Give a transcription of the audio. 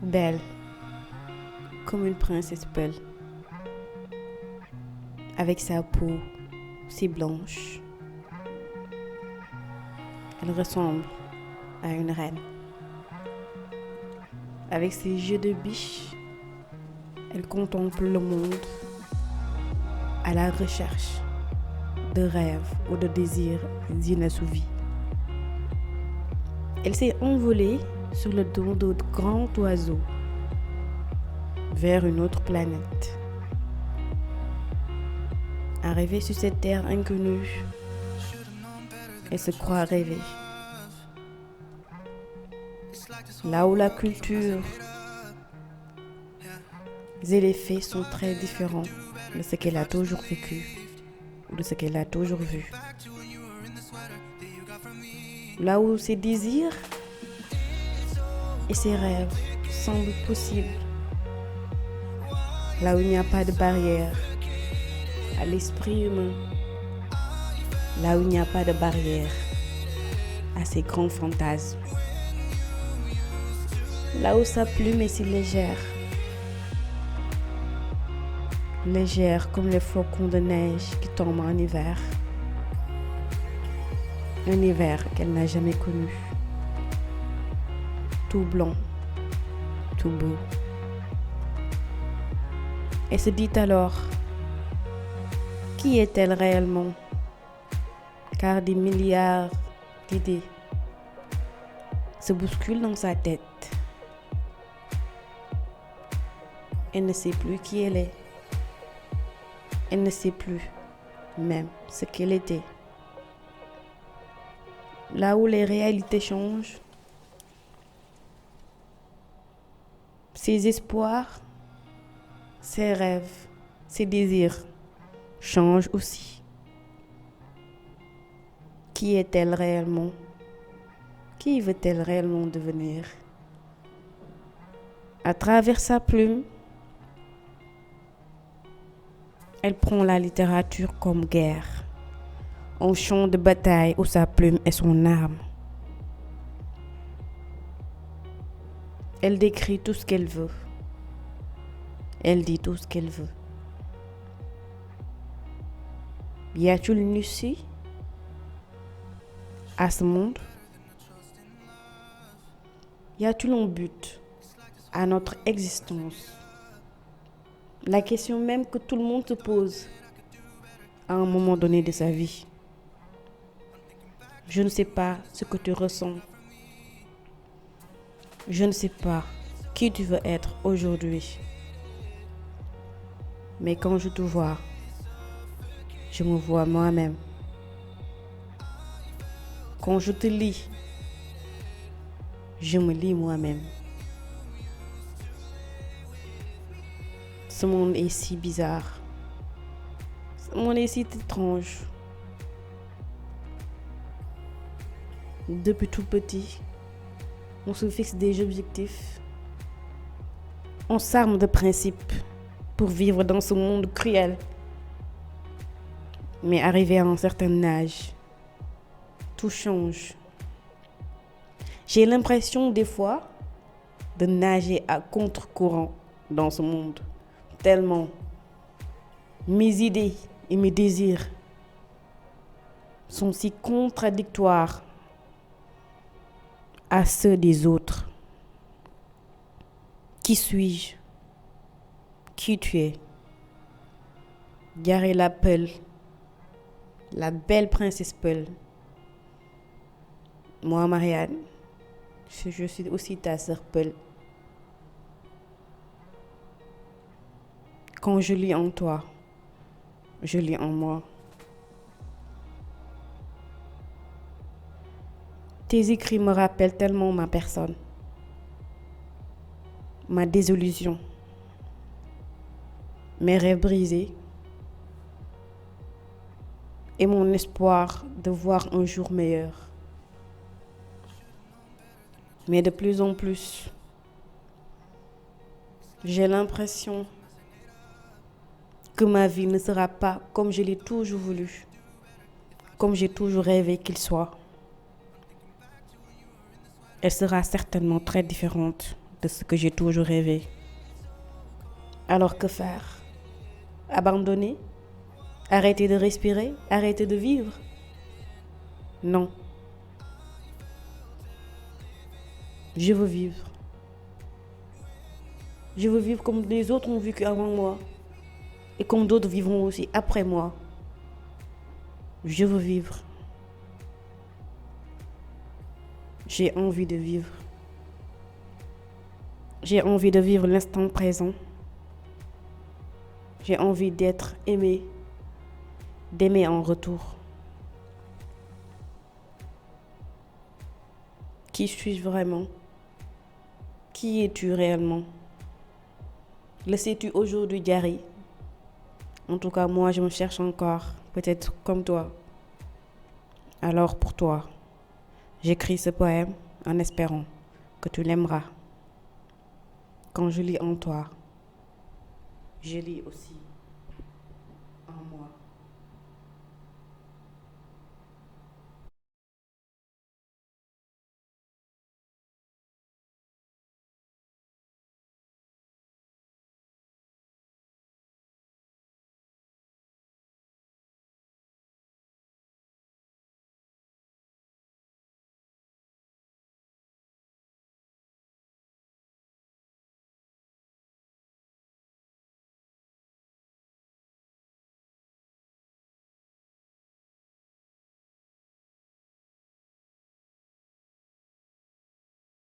belle, comme une princesse Pearl, avec sa peau si blanche. Elle ressemble à une reine. Avec ses yeux de biche, elle contemple le monde à la recherche de rêves ou de désirs inassouvis. Elle s'est envolée sur le dos de grands oiseaux vers une autre planète. Arrivée sur cette terre inconnue, elle se croit rêver. Là où la culture et les faits sont très différents de ce qu'elle a toujours vécu ou de ce qu'elle a toujours vu. Là où ses désirs et ses rêves semblent possibles. Là où il n'y a pas de barrière à l'esprit humain. Là où il n'y a pas de barrière à ses grands fantasmes. Là où sa plume est si légère. Légère comme les flocons de neige qui tombent en hiver. Un hiver qu'elle n'a jamais connu. Tout blanc, tout beau. Elle se dit alors, qui est-elle réellement? Car des milliards d'idées se bousculent dans sa tête. Elle ne sait plus qui elle est. Elle ne sait plus même ce qu'elle était. Là où les réalités changent, ses espoirs, ses rêves, ses désirs changent aussi. Qui est-elle réellement? Qui veut-elle réellement devenir? À travers sa plume, elle prend la littérature comme guerre, un champ de bataille où sa plume est son arme. Elle décrit tout ce qu'elle veut. Elle dit tout ce qu'elle veut. Y a-t-il une issue à ce monde? Y a-t-il un but à notre existence? La question même que tout le monde se pose à un moment donné de sa vie. Je ne sais pas ce que tu ressens. Je ne sais pas qui tu veux être aujourd'hui. Mais quand je te vois, je me vois moi-même. Quand je te lis, je me lis moi-même. Ce monde est si bizarre. Ce monde est si étrange. Depuis tout petit, on se fixe des objectifs. On s'arme de principes pour vivre dans ce monde cruel. Mais arrivé à un certain âge, tout change. J'ai l'impression des fois de nager à contre-courant dans ce monde. Tellement mes idées et mes désirs sont si contradictoires à ceux des autres. Qui suis-je? Qui tu es? Gary la Pearl, la belle princesse Pearl. Moi, Marianne, je suis aussi ta sœur Pearl. Quand je lis en toi, je lis en moi. Tes écrits me rappellent tellement ma personne, ma désillusion, mes rêves brisés et mon espoir de voir un jour meilleur. Mais de plus en plus, j'ai l'impression que ma vie ne sera pas comme je l'ai toujours voulu, comme j'ai toujours rêvé qu'il soit. Elle sera certainement très différente de ce que j'ai toujours rêvé. Alors que faire? Abandonner? Arrêter de respirer? Arrêter de vivre? Non. Je veux vivre. Je veux vivre comme les autres ont vécu avant moi. Et comme d'autres vivront aussi après moi. Je veux vivre. J'ai envie de vivre. J'ai envie de vivre l'instant présent. J'ai envie d'être aimé, d'aimer en retour. Qui suis-je vraiment? Qui es-tu réellement? Le sais-tu aujourd'hui, Diary? En tout cas, moi, je me cherche encore, peut-être comme toi. Alors, pour toi, j'écris ce poème en espérant que tu l'aimeras. Quand je lis en toi, je lis aussi en moi.